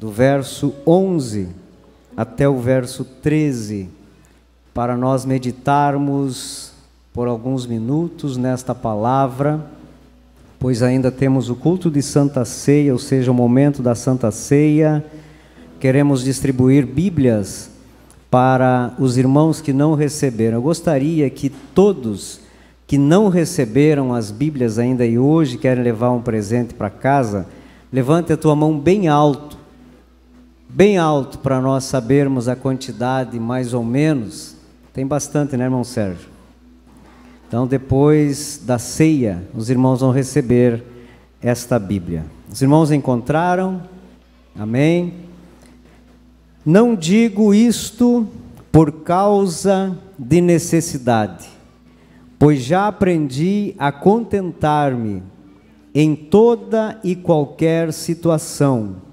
do verso 11 até o verso 13, para nós meditarmos por alguns minutos nesta palavra, pois ainda temos o culto de Santa Ceia, ou seja, o momento da Santa Ceia. Queremos distribuir Bíblias para os irmãos que não receberam. Eu gostaria que todos que não receberam as Bíblias ainda e hoje querem levar um presente para casa, levante a tua mão bem alto, para nós sabermos a quantidade mais ou menos. Tem bastante, né, irmão Sérgio? Então, depois da ceia, os irmãos vão receber esta Bíblia. Os irmãos encontraram? Amém? Não digo isto por causa de necessidade, pois já aprendi a contentar-me em toda e qualquer situação.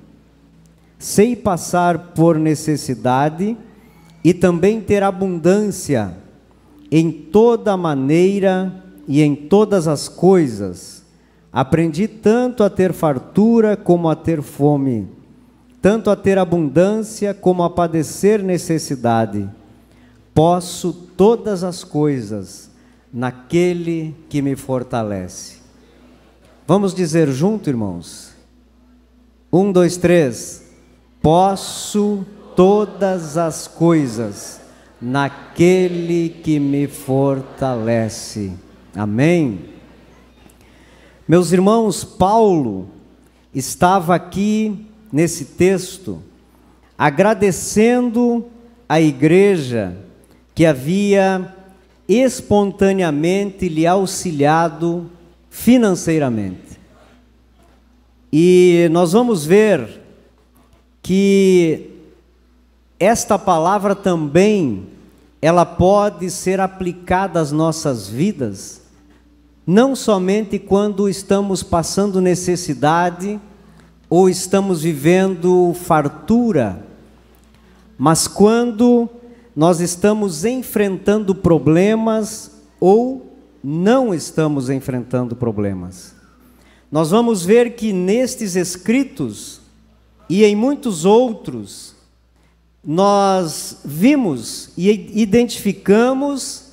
Sei passar por necessidade e também ter abundância em toda maneira e em todas as coisas. Aprendi tanto a ter fartura como a ter fome, tanto a ter abundância como a padecer necessidade. Posso todas as coisas naquele que me fortalece. Vamos dizer junto, irmãos? 1, 2, 3. Posso todas as coisas naquele que me fortalece. Amém? Meus irmãos, Paulo estava aqui nesse texto agradecendo a igreja que havia espontaneamente lhe auxiliado financeiramente. E nós vamos ver que esta palavra também, ela pode ser aplicada às nossas vidas, não somente quando estamos passando necessidade ou estamos vivendo fartura, mas quando nós estamos enfrentando problemas ou não estamos enfrentando problemas. Nós vamos ver que nestes escritos e em muitos outros, nós vimos e identificamos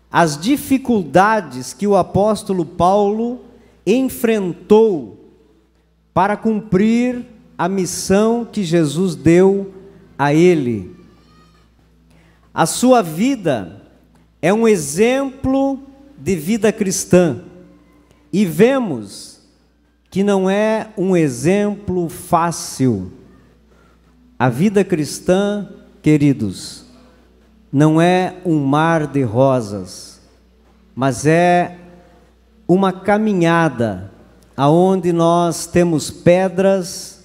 as dificuldades que o apóstolo Paulo enfrentou para cumprir a missão que Jesus deu a ele. A sua vida é um exemplo de vida cristã e vemos que não é um exemplo fácil. A vida cristã, queridos, não é um mar de rosas, mas é uma caminhada aonde nós temos pedras,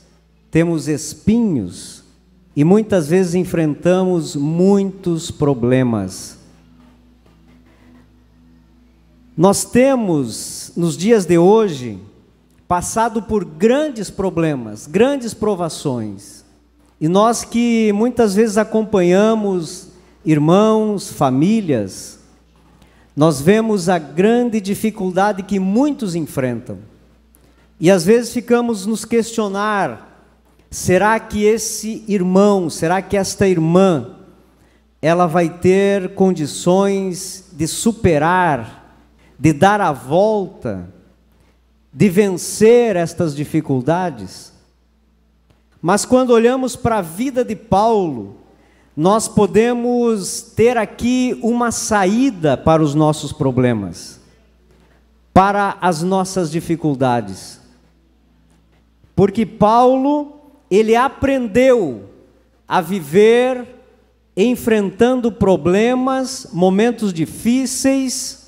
temos espinhos e muitas vezes enfrentamos muitos problemas. Nós temos, nos dias de hoje, passado por grandes problemas, grandes provações. E nós que muitas vezes acompanhamos irmãos, famílias, nós vemos a grande dificuldade que muitos enfrentam. E às vezes ficamos nos questionar, será que esse irmão, será que esta irmã, ela vai ter condições de superar, de dar a volta, de vencer estas dificuldades? Mas quando olhamos para a vida de Paulo, nós podemos ter aqui uma saída para os nossos problemas, para as nossas dificuldades. Porque Paulo, ele aprendeu a viver enfrentando problemas, momentos difíceis,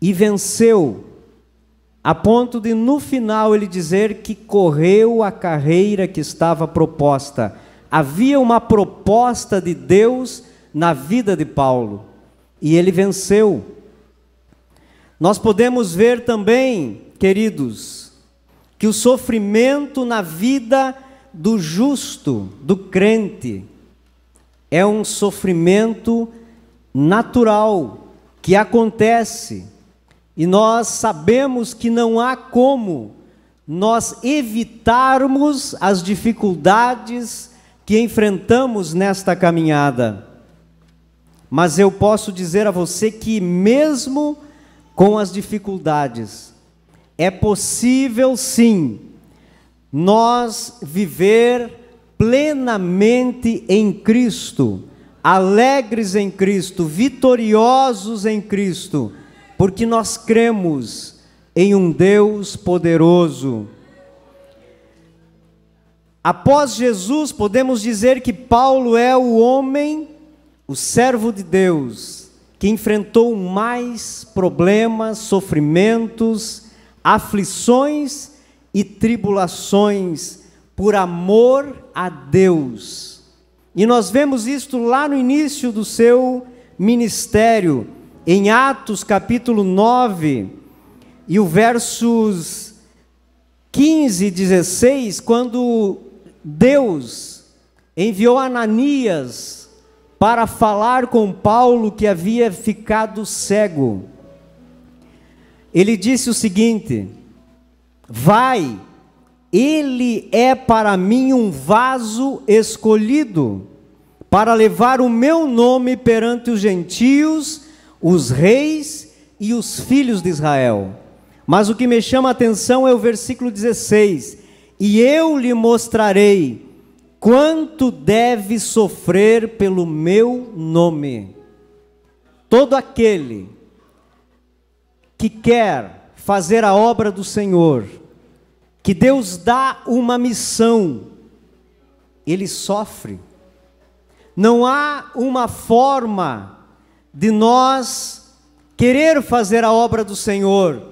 e venceu, a ponto de no final ele dizer que correu a carreira que estava proposta. Havia uma proposta de Deus na vida de Paulo, e ele venceu. Nós podemos ver também, queridos, que o sofrimento na vida do justo, do crente, é um sofrimento natural, que acontece. E nós sabemos que não há como nós evitarmos as dificuldades que enfrentamos nesta caminhada. Mas eu posso dizer a você que mesmo com as dificuldades, é possível sim, nós viver plenamente em Cristo, alegres em Cristo, vitoriosos em Cristo, porque nós cremos em um Deus poderoso. Após Jesus, podemos dizer que Paulo é o homem, o servo de Deus, que enfrentou mais problemas, sofrimentos, aflições e tribulações por amor a Deus. E nós vemos isto lá no início do seu ministério, em Atos capítulo 9, e o versos 15 e 16, quando Deus enviou Ananias para falar com Paulo, que havia ficado cego. Ele disse o seguinte: vai, ele é para mim um vaso escolhido, para levar o meu nome perante os gentios, os reis e os filhos de Israel. Mas o que me chama a atenção é o versículo 16: e eu lhe mostrarei quanto deve sofrer pelo meu nome. Todo aquele que quer fazer a obra do Senhor, que Deus dá uma missão, ele sofre. Não há uma forma de nós querer fazer a obra do Senhor,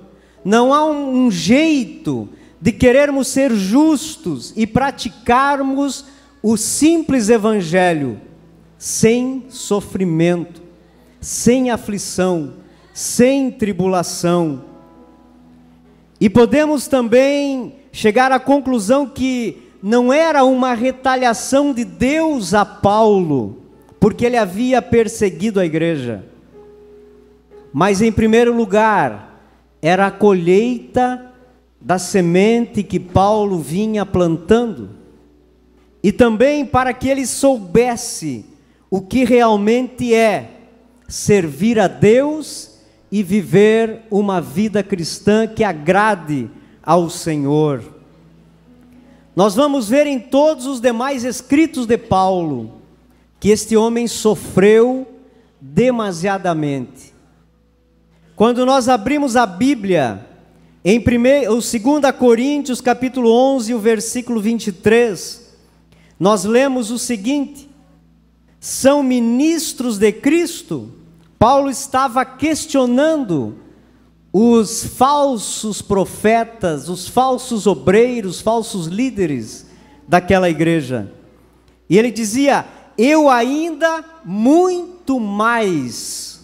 não há um jeito de querermos ser justos e praticarmos o simples evangelho sem sofrimento, sem aflição, sem tribulação. E podemos também chegar à conclusão que não era uma retaliação de Deus a Paulo, porque ele havia perseguido a igreja, mas em primeiro lugar era a colheita da semente que Paulo vinha plantando, e também para que ele soubesse o que realmente é servir a Deus e viver uma vida cristã que agrade ao Senhor. Nós vamos ver em todos os demais escritos de Paulo que este homem sofreu demasiadamente. Quando nós abrimos a Bíblia, em 2 Coríntios capítulo 11, o versículo 23, nós lemos o seguinte: são ministros de Cristo. Paulo estava questionando os falsos profetas, os falsos obreiros, falsos líderes daquela igreja. E ele dizia: eu ainda muito mais,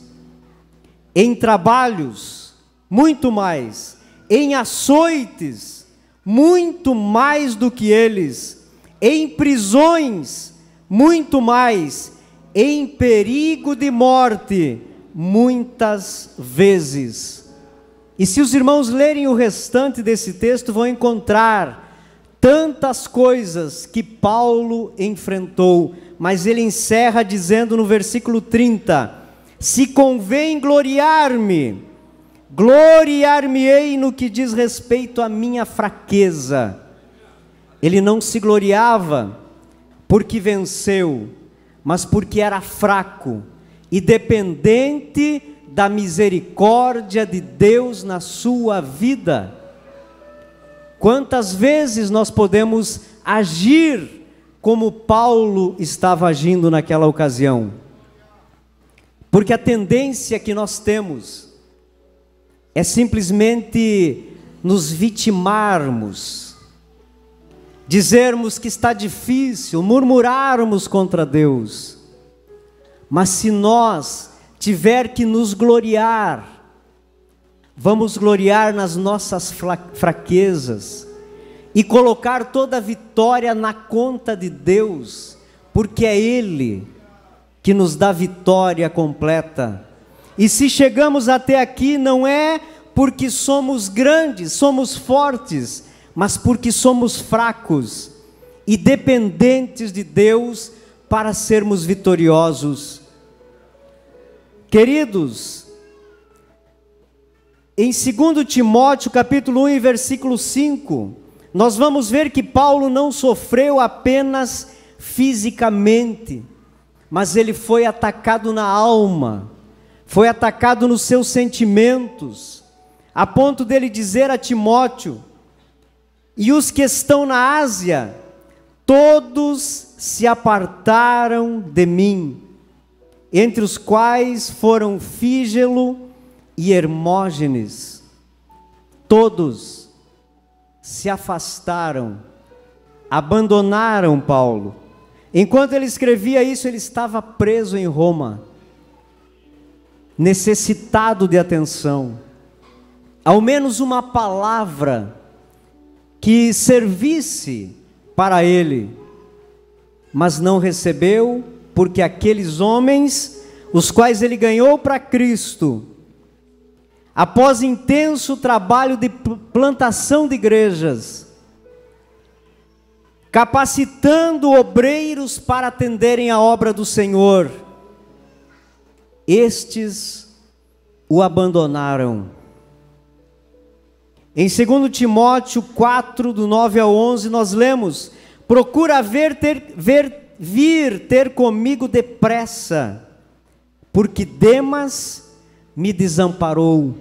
em trabalhos, muito mais, em açoites, muito mais do que eles, em prisões, muito mais, em perigo de morte, muitas vezes. E se os irmãos lerem o restante desse texto, vão encontrar tantas coisas que Paulo enfrentou, mas ele encerra dizendo no versículo 30, se convém gloriar-me, gloriar-me-ei no que diz respeito à minha fraqueza. Ele não se gloriava porque venceu, mas porque era fraco e dependente da misericórdia de Deus na sua vida. Quantas vezes nós podemos agir como Paulo estava agindo naquela ocasião? Porque a tendência que nós temos é simplesmente nos vitimarmos, dizermos que está difícil, murmurarmos contra Deus. Mas se nós tiver que nos gloriar, vamos gloriar nas nossas fraquezas e colocar toda a vitória na conta de Deus, porque é Ele que nos dá vitória completa. E se chegamos até aqui, não é porque somos grandes, somos fortes, mas porque somos fracos e dependentes de Deus para sermos vitoriosos. Queridos, em 2 Timóteo capítulo 1 e versículo 5, nós vamos ver que Paulo não sofreu apenas fisicamente, mas ele foi atacado na alma, foi atacado nos seus sentimentos, a ponto dele dizer a Timóteo: e os que estão na Ásia, todos se apartaram de mim, entre os quais foram Fígelo e Hermógenes. Todos se afastaram, abandonaram Paulo. Enquanto ele escrevia isso, ele estava preso em Roma, necessitado de atenção. Ao menos uma palavra que servisse para ele, mas não recebeu, porque aqueles homens, os quais ele ganhou para Cristo, após intenso trabalho de plantação de igrejas, capacitando obreiros para atenderem a obra do Senhor, estes o abandonaram. Em 2 Timóteo 4, do 9 ao 11, nós lemos: procura vir ter comigo depressa, porque Demas me desamparou,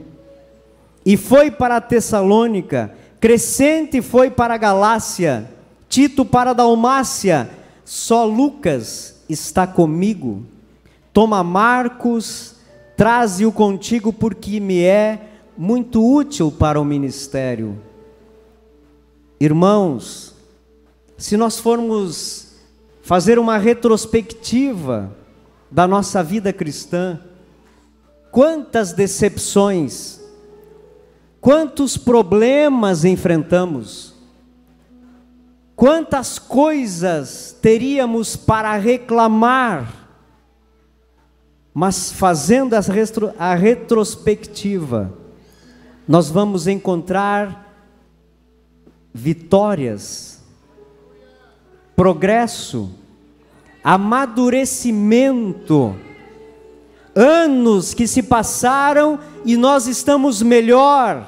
e foi para a Tessalônica, Crescente foi para a Galácia, Tito para a Dalmácia, só Lucas está comigo. Toma Marcos, traze-o contigo, porque me é muito útil para o ministério. Irmãos, se nós formos fazer uma retrospectiva da nossa vida cristã, quantas decepções, quantos problemas enfrentamos, quantas coisas teríamos para reclamar, mas fazendo a retrospectiva, nós vamos encontrar vitórias, progresso, amadurecimento, anos que se passaram e nós estamos melhor,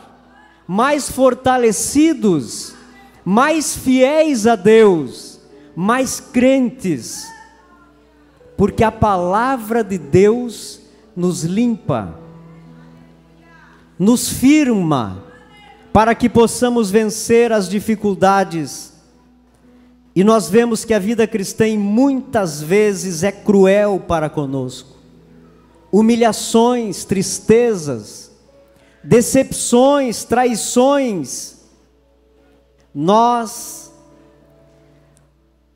mais fortalecidos, mais fiéis a Deus, mais crentes, porque a palavra de Deus nos limpa, nos firma, para que possamos vencer as dificuldades. E nós vemos que a vida cristã muitas vezes é cruel para conosco. Humilhações, tristezas, decepções, traições. Nós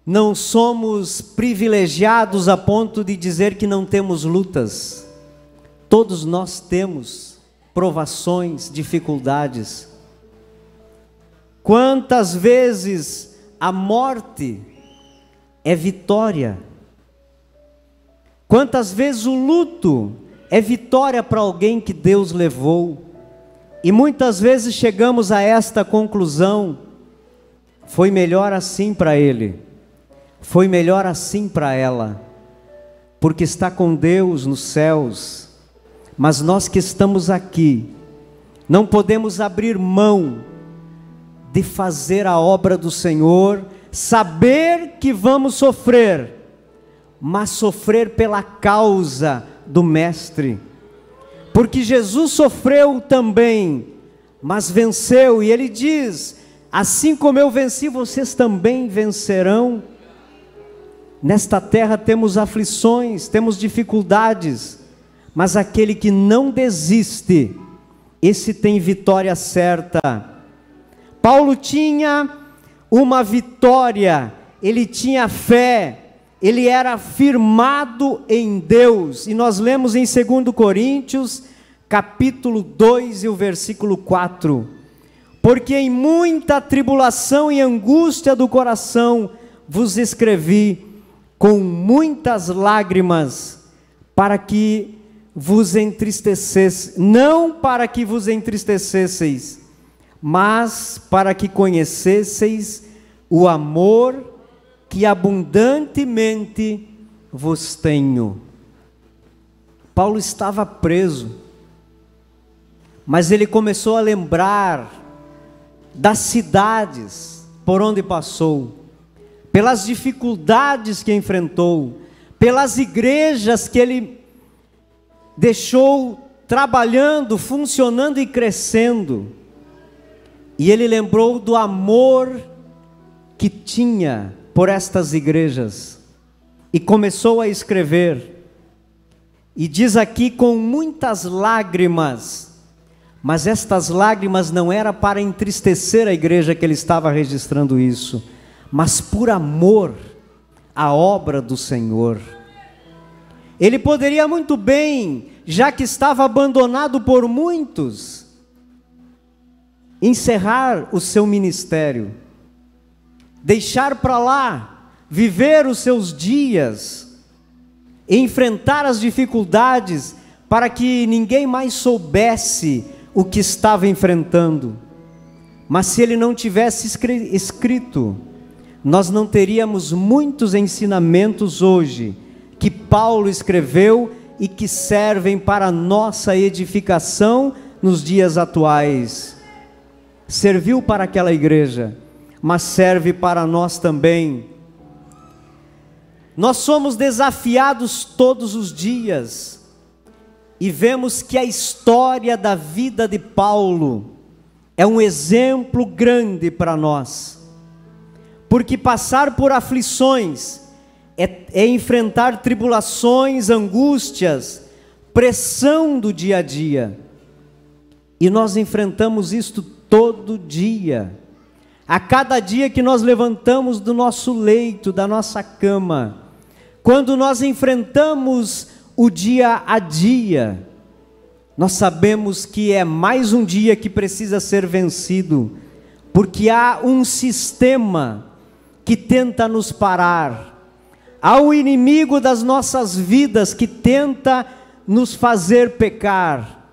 não somos privilegiados a ponto de dizer que não temos lutas. Todos nós temos provações, dificuldades. Quantas vezes a morte é vitória? Quantas vezes o luto é vitória para alguém que Deus levou? E muitas vezes chegamos a esta conclusão: foi melhor assim para ele, foi melhor assim para ela, porque está com Deus nos céus. Mas nós que estamos aqui, não podemos abrir mão de fazer a obra do Senhor, saber que vamos sofrer, mas sofrer pela causa do Mestre, porque Jesus sofreu também, mas venceu, e Ele diz: assim como eu venci, vocês também vencerão. Nesta terra temos aflições, temos dificuldades, mas aquele que não desiste, esse tem vitória certa. Paulo tinha uma vitória, ele tinha fé, ele era firmado em Deus, e nós lemos em 2 Coríntios, capítulo 2 e o versículo 4, porque em muita tribulação e angústia do coração vos escrevi com muitas lágrimas, para que vos entristecesse, não para que vos entristecesseis, mas para que conhecesseis o amor que abundantemente vos tenho. Paulo estava preso, mas ele começou a lembrar das cidades por onde passou, pelas dificuldades que enfrentou, pelas igrejas que ele deixou trabalhando, funcionando e crescendo. E ele lembrou do amor que tinha por estas igrejas e começou a escrever. E diz aqui com muitas lágrimas, mas estas lágrimas não era para entristecer a igreja que ele estava registrando isso, mas por amor à obra do Senhor. Ele poderia muito bem, já que estava abandonado por muitos, encerrar o seu ministério, deixar para lá, viver os seus dias, enfrentar as dificuldades, para que ninguém mais soubesse o que estava enfrentando. Mas se ele não tivesse escrito, nós não teríamos muitos ensinamentos hoje, que Paulo escreveu e que servem para a nossa edificação nos dias atuais. Serviu para aquela igreja, mas serve para nós também. Nós somos desafiados todos os dias, e vemos que a história da vida de Paulo é um exemplo grande para nós, porque passar por aflições é enfrentar tribulações, angústias, pressão do dia a dia, e nós enfrentamos isto todo dia. A cada dia que nós levantamos do nosso leito, da nossa cama, quando nós enfrentamos o dia a dia, nós sabemos que é mais um dia que precisa ser vencido, porque há um sistema que tenta nos parar, há o inimigo das nossas vidas que tenta nos fazer pecar,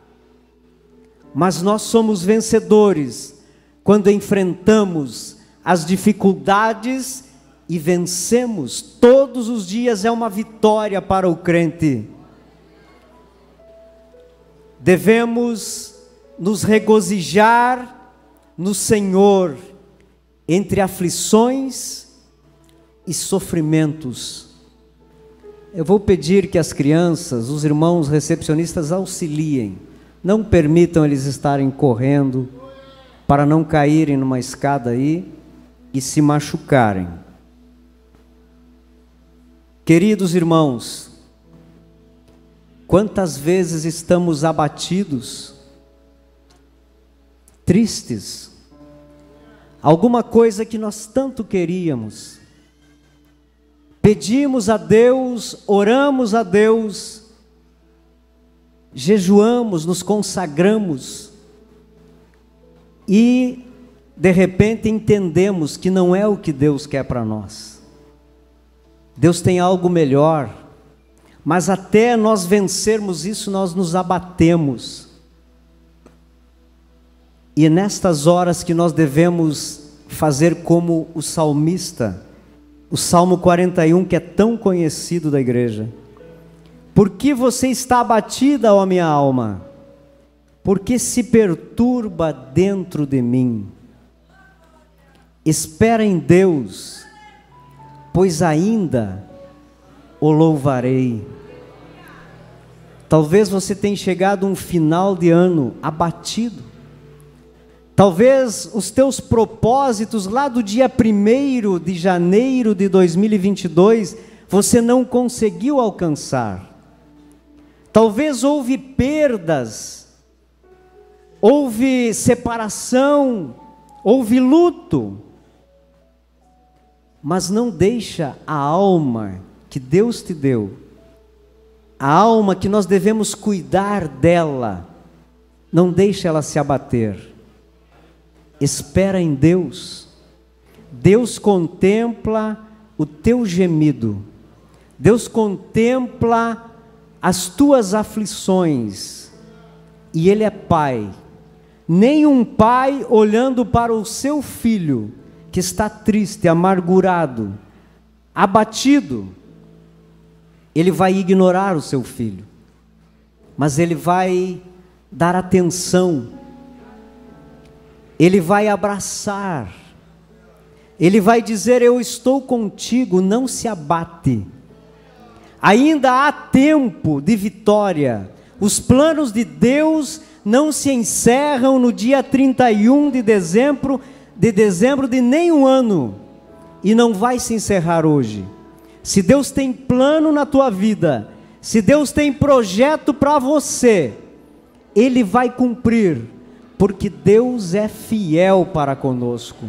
mas nós somos vencedores quando enfrentamos as dificuldades e vencemos. Todos os dias é uma vitória para o crente. Devemos nos regozijar no Senhor entre aflições e sofrimentos. Eu vou pedir que as crianças, os irmãos recepcionistas auxiliem, não permitam eles estarem correndo para não caírem numa escada aí e se machucarem. Queridos irmãos, quantas vezes estamos abatidos, tristes, alguma coisa que nós tanto queríamos, pedimos a Deus, oramos a Deus, jejuamos, nos consagramos, e de repente entendemos que não é o que Deus quer para nós. Deus tem algo melhor, mas até nós vencermos isso, nós nos abatemos. E é nestas horas que nós devemos fazer como o salmista, o Salmo 41, que é tão conhecido da igreja. Por que você está abatida, ó minha alma? Por que se perturba dentro de mim? Espera em Deus, pois ainda o louvarei. Talvez você tenha chegado a um final de ano abatido. Talvez os teus propósitos lá do dia 1º de janeiro de 2022, você não conseguiu alcançar. Talvez houve perdas, houve separação, houve luto, mas não deixa a alma que Deus te deu, a alma que nós devemos cuidar dela, não deixa ela se abater. Espera em Deus. Deus contempla o teu gemido, Deus contempla as tuas aflições, e Ele é Pai, nem um pai olhando para o seu filho, que está triste, amargurado, abatido, ele vai ignorar o seu filho, mas ele vai dar atenção, ele vai abraçar, ele vai dizer: eu estou contigo, não se abate, ainda há tempo de vitória. Os planos de Deus não se encerram no dia 31 de dezembro de nenhum ano, e não vai se encerrar hoje. Se Deus tem plano na tua vida, se Deus tem projeto para você, Ele vai cumprir, porque Deus é fiel para conosco.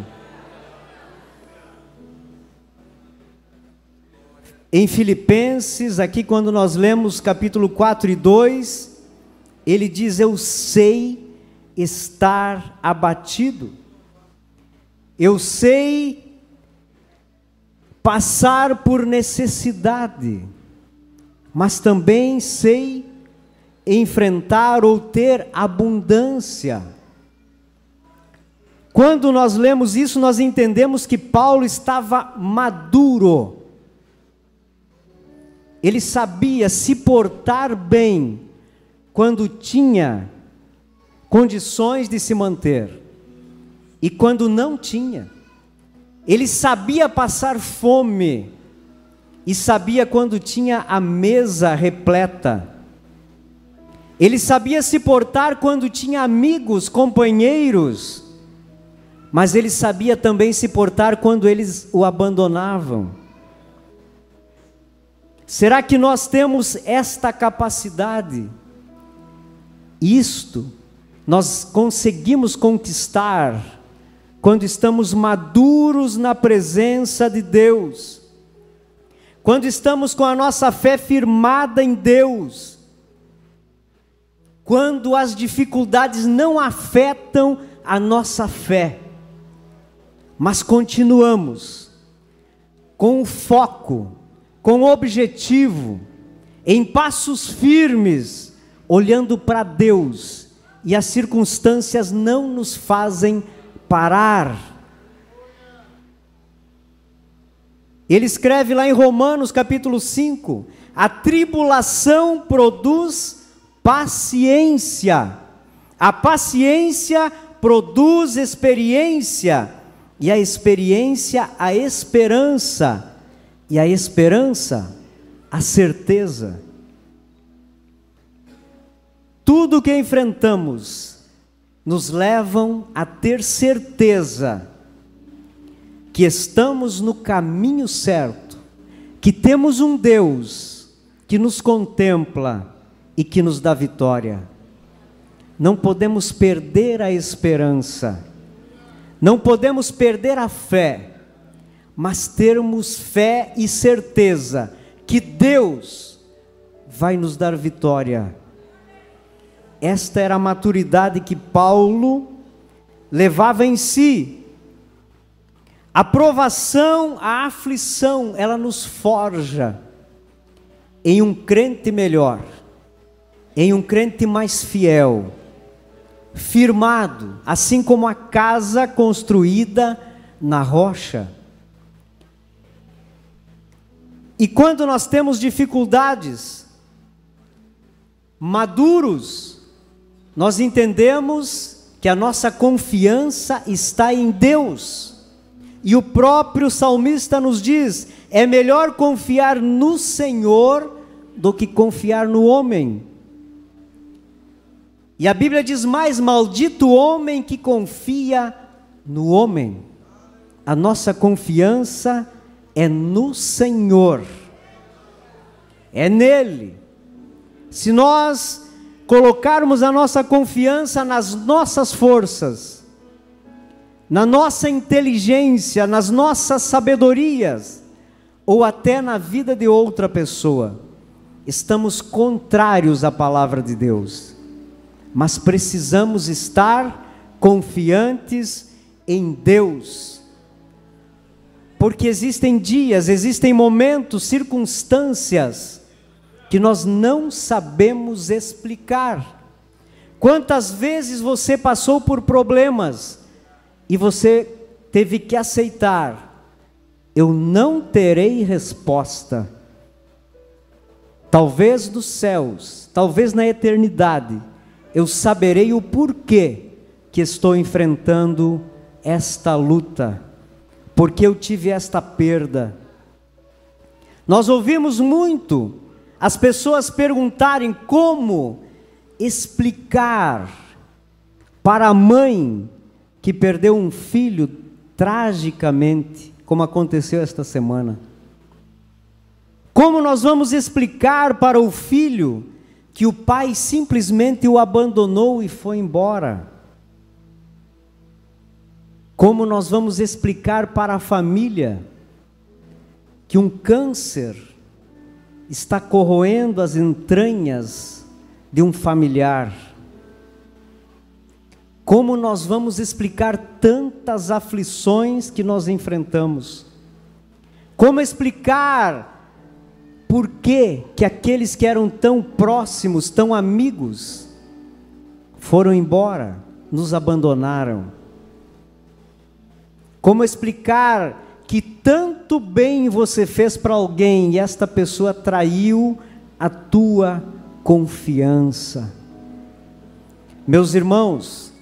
Em Filipenses, aqui quando nós lemos capítulo 4 e 2, ele diz: eu sei estar abatido, eu sei passar por necessidade, mas também sei enfrentar ou ter abundância. Quando nós lemos isso, nós entendemos que Paulo estava maduro, ele sabia se portar bem quando tinha condições de se manter e quando não tinha. Ele sabia passar fome e sabia quando tinha a mesa repleta. Ele sabia se portar quando tinha amigos, companheiros, mas ele sabia também se portar quando eles o abandonavam. Será que nós temos esta capacidade? Isto nós conseguimos conquistar quando estamos maduros na presença de Deus, quando estamos com a nossa fé firmada em Deus, quando as dificuldades não afetam a nossa fé, mas continuamos com o foco, com o objetivo, em passos firmes, olhando para Deus, e as circunstâncias não nos fazem parar. Ele escreve lá em Romanos capítulo 5, a tribulação produz paciência, a paciência produz experiência, e a experiência a esperança, e a esperança a certeza. Tudo que enfrentamos nos levam a ter certeza que estamos no caminho certo, que temos um Deus que nos contempla e que nos dá vitória. Não podemos perder a esperança, não podemos perder a fé, mas termos fé e certeza que Deus vai nos dar vitória. Esta era a maturidade que Paulo levava em si. A provação, a aflição, ela nos forja em um crente melhor, em um crente mais fiel, firmado, assim como a casa construída na rocha. E quando nós temos dificuldades, maduros, nós entendemos que a nossa confiança está em Deus, e o próprio salmista nos diz: é melhor confiar no Senhor do que confiar no homem. E a Bíblia diz mais: maldito o homem que confia no homem. A nossa confiança é no Senhor, é nele. Se nós colocarmos a nossa confiança nas nossas forças, na nossa inteligência, nas nossas sabedorias, ou até na vida de outra pessoa, estamos contrários à palavra de Deus. Mas precisamos estar confiantes em Deus, porque existem dias, existem momentos, circunstâncias que nós não sabemos explicar, Quantas vezes você passou por problemas e você teve que aceitar: eu não terei resposta. Talvez dos céus, talvez na eternidade, eu saberei o porquê que estou enfrentando esta luta, porque eu tive esta perda. Nós ouvimos muito as pessoas perguntarem como explicar para a mãe que perdeu um filho tragicamente, como aconteceu esta semana. Como nós vamos explicar para o filho que o pai simplesmente o abandonou e foi embora? Como nós vamos explicar para a família que um câncer está corroendo as entranhas de um familiar? Como nós vamos explicar tantas aflições que nós enfrentamos? Como explicar por que aqueles que eram tão próximos, tão amigos, foram embora, nos abandonaram? Como explicar que tanto bem você fez para alguém e esta pessoa traiu a tua confiança? Meus irmãos,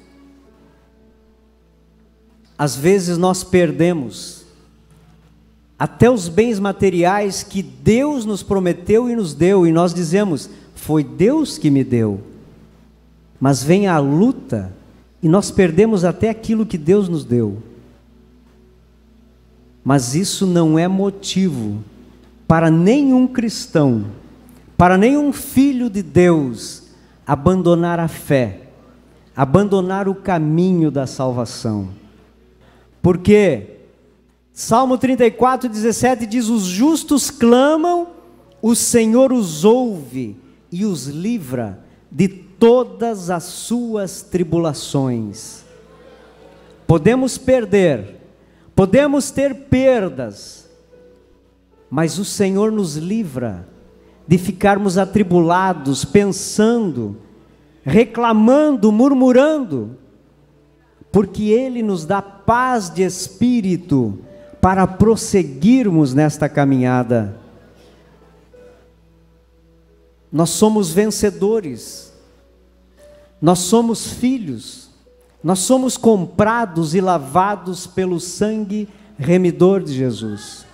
às vezes nós perdemos até os bens materiais que Deus nos prometeu e nos deu, e nós dizemos: foi Deus que me deu. Mas vem a luta e nós perdemos até aquilo que Deus nos deu. Mas isso não é motivo para nenhum cristão, para nenhum filho de Deus, abandonar a fé, abandonar o caminho da salvação. Porque Salmo 34, 17 diz: os justos clamam, o Senhor os ouve e os livra de todas as suas tribulações. Podemos perder, podemos ter perdas, mas o Senhor nos livra de ficarmos atribulados, pensando, reclamando, murmurando, porque Ele nos dá paz de espírito para prosseguirmos nesta caminhada. Nós somos vencedores, nós somos filhos, nós somos comprados e lavados pelo sangue remidor de Jesus.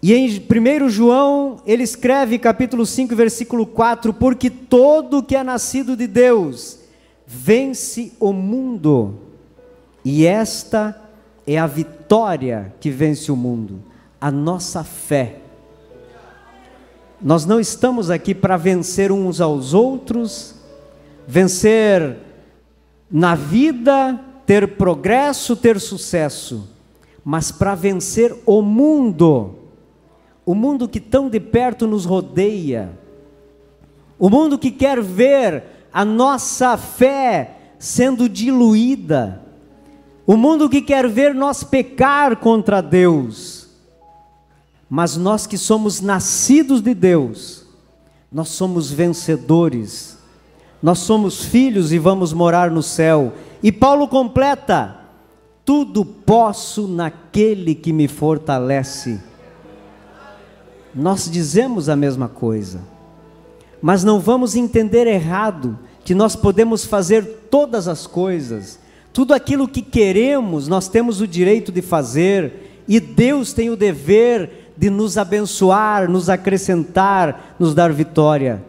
E em 1 João, ele escreve, capítulo 5, versículo 4, porque todo que é nascido de Deus vence o mundo, e esta é a vitória que vence o mundo, a nossa fé. Nós não estamos aqui para vencer uns aos outros, vencer na vida, ter progresso, ter sucesso, mas para vencer o mundo que tão de perto nos rodeia, o mundo que quer ver a nossa fé sendo diluída, o mundo que quer ver nós pecar contra Deus. Mas nós que somos nascidos de Deus, nós somos vencedores, nós somos filhos e vamos morar no céu. E Paulo completa: tudo posso naquele que me fortalece. Nós dizemos a mesma coisa, mas não vamos entender errado que nós podemos fazer todas as coisas, tudo aquilo que queremos, nós temos o direito de fazer, e Deus tem o dever de nos abençoar, nos acrescentar, nos dar vitória.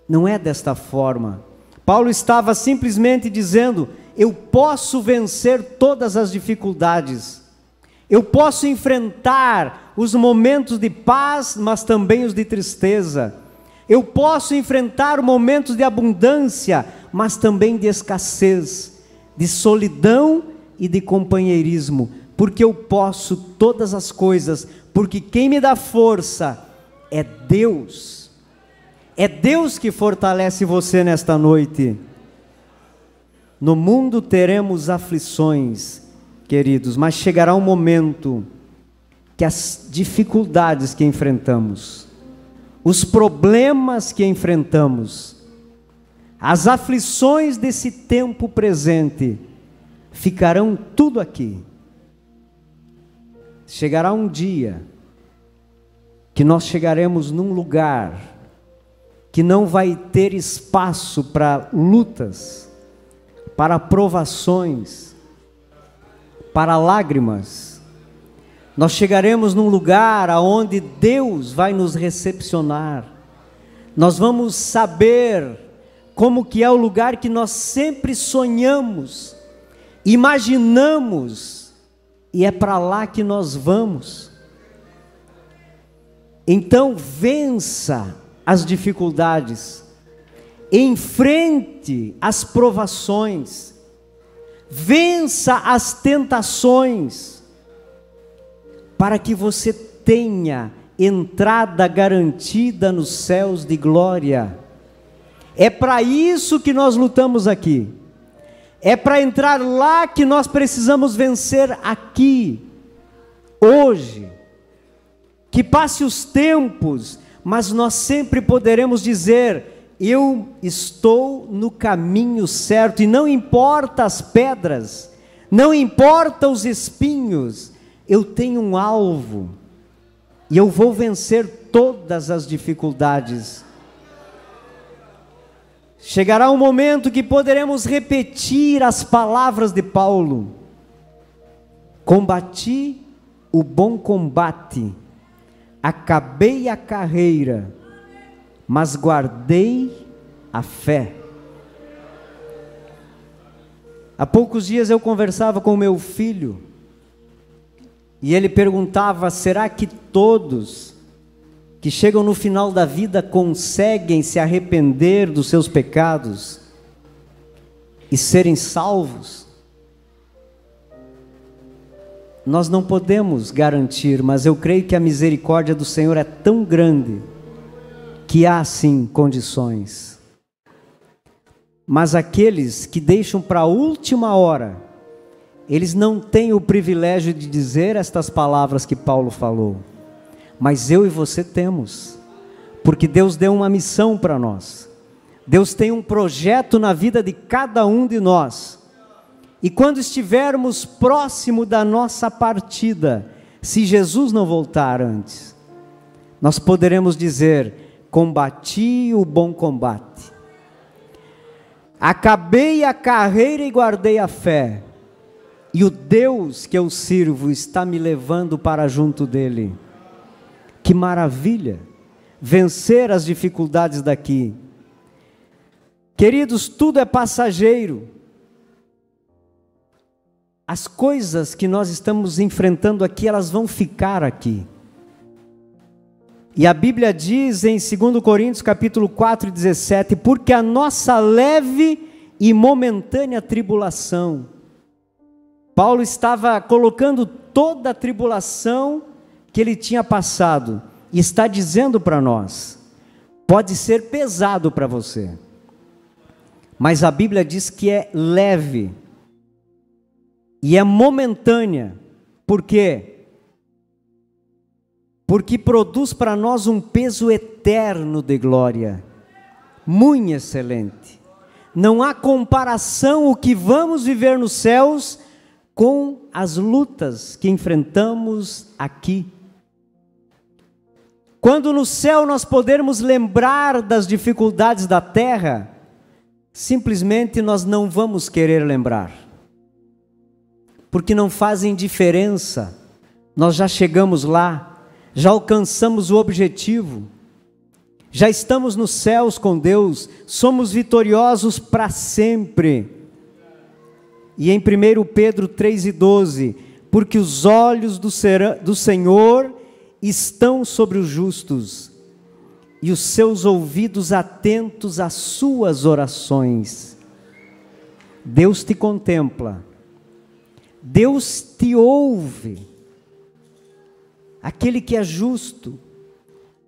Não é desta forma. Paulo estava simplesmente dizendo: eu posso vencer todas as dificuldades, eu posso enfrentar os momentos de paz, mas também os de tristeza, eu posso enfrentar momentos de abundância, mas também de escassez, de solidão e de companheirismo, porque eu posso todas as coisas, porque quem me dá força é Deus. É Deus que fortalece você nesta noite. No mundo teremos aflições, queridos, mas chegará um momento que as dificuldades que enfrentamos, os problemas que enfrentamos, as aflições desse tempo presente ficarão tudo aqui. Chegará um dia que nós chegaremos num lugar que não vai ter espaço para lutas, para provações, para lágrimas. Nós chegaremos num lugar aonde Deus vai nos recepcionar. Nós vamos saber como que é o lugar que nós sempre sonhamos, imaginamos, e é para lá que nós vamos. Então vença as dificuldades, enfrente as provações, vença as tentações, para que você tenha entrada garantida nos céus de glória. É para isso que nós lutamos aqui, é para entrar lá que nós precisamos vencer aqui, hoje. Que passe os tempos, mas nós sempre poderemos dizer: eu estou no caminho certo, e não importa as pedras, não importa os espinhos, eu tenho um alvo, e eu vou vencer todas as dificuldades. Chegará um momento que poderemos repetir as palavras de Paulo: combati o bom combate, acabei a carreira, mas guardei a fé. Há poucos dias eu conversava com meu filho, e ele perguntava: será que todos que chegam no final da vida conseguem se arrepender dos seus pecados e serem salvos? Nós não podemos garantir, mas eu creio que a misericórdia do Senhor é tão grande que há sim condições. Mas aqueles que deixam para a última hora, eles não têm o privilégio de dizer estas palavras que Paulo falou, mas eu e você temos, porque Deus deu uma missão para nós. Deus tem um projeto na vida de cada um de nós. E quando estivermos próximo da nossa partida, se Jesus não voltar antes, nós poderemos dizer: combati o bom combate, acabei a carreira e guardei a fé, e o Deus que eu sirvo está me levando para junto dele. Que maravilha, vencer as dificuldades daqui. Queridos, tudo é passageiro. As coisas que nós estamos enfrentando aqui, elas vão ficar aqui. E a Bíblia diz em 2 Coríntios capítulo 4, 17, porque a nossa leve e momentânea tribulação. Paulo estava colocando toda a tribulação que ele tinha passado, e está dizendo para nós: pode ser pesado para você, mas a Bíblia diz que é leve, e é momentânea. Por quê? Porque produz para nós um peso eterno de glória, muito excelente. Não há comparação o que vamos viver nos céus com as lutas que enfrentamos aqui. Quando no céu nós podermos lembrar das dificuldades da terra, simplesmente nós não vamos querer lembrar, porque não fazem diferença. Nós já chegamos lá, já alcançamos o objetivo, já estamos nos céus com Deus, somos vitoriosos para sempre. E em 1 Pedro 3,12, porque os olhos do Senhor estão sobre os justos, e os seus ouvidos atentos às suas orações. Deus te contempla, Deus te ouve. Aquele que é justo,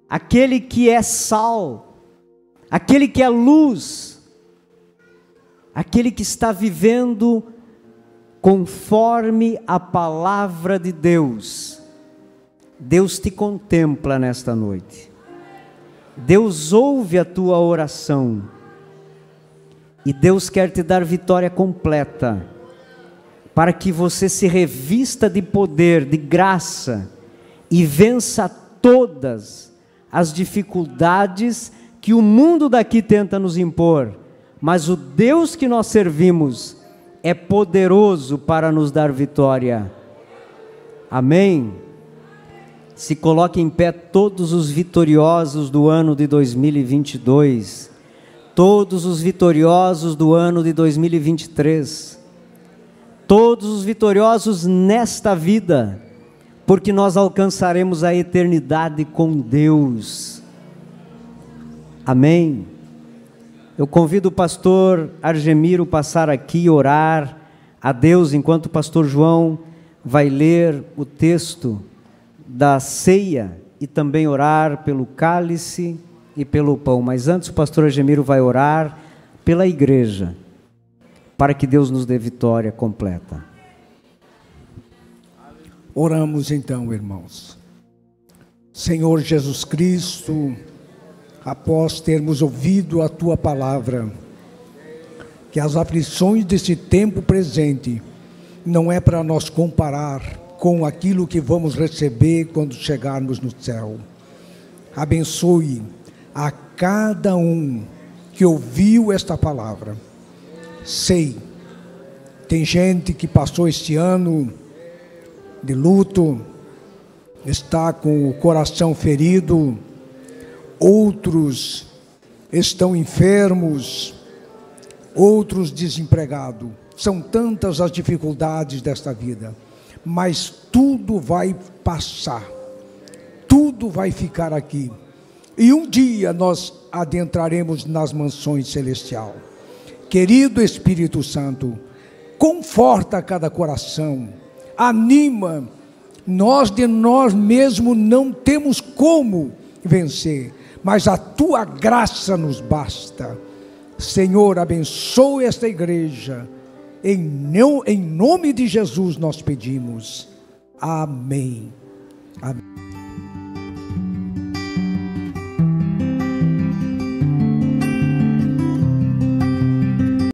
aquele que é sal, aquele que é luz, aquele que está vivendo conforme a palavra de Deus. Deus te contempla nesta noite. Deus ouve a tua oração. E Deus quer te dar vitória completa, para que você se revista de poder, de graça, e vença todas as dificuldades que o mundo daqui tenta nos impor. Mas o Deus que nós servimos é poderoso para nos dar vitória. Amém? Se coloque em pé todos os vitoriosos do ano de 2022, todos os vitoriosos do ano de 2023, todos os vitoriosos nesta vida, porque nós alcançaremos a eternidade com Deus. Amém? Eu convido o pastor Argemiro a passar aqui e orar a Deus, enquanto o pastor João vai ler o texto da ceia e também orar pelo cálice e pelo pão. Mas antes o pastor Argemiro vai orar pela igreja, para que Deus nos dê vitória completa. Oramos então, irmãos. Senhor Jesus Cristo, após termos ouvido a Tua palavra, que as aflições desse tempo presente não é para nós comparar com aquilo que vamos receber quando chegarmos no céu. Abençoe a cada um que ouviu esta palavra. Sei, tem gente que passou este ano de luto, está com o coração ferido, outros estão enfermos, outros desempregados. São tantas as dificuldades desta vida, mas tudo vai passar, tudo vai ficar aqui, e um dia nós adentraremos nas mansões celestiais. Querido Espírito Santo, conforta cada coração, anima. Nós de nós mesmos não temos como vencer, mas a Tua graça nos basta. Senhor, abençoe esta igreja, em nome de Jesus nós pedimos, amém. Amém.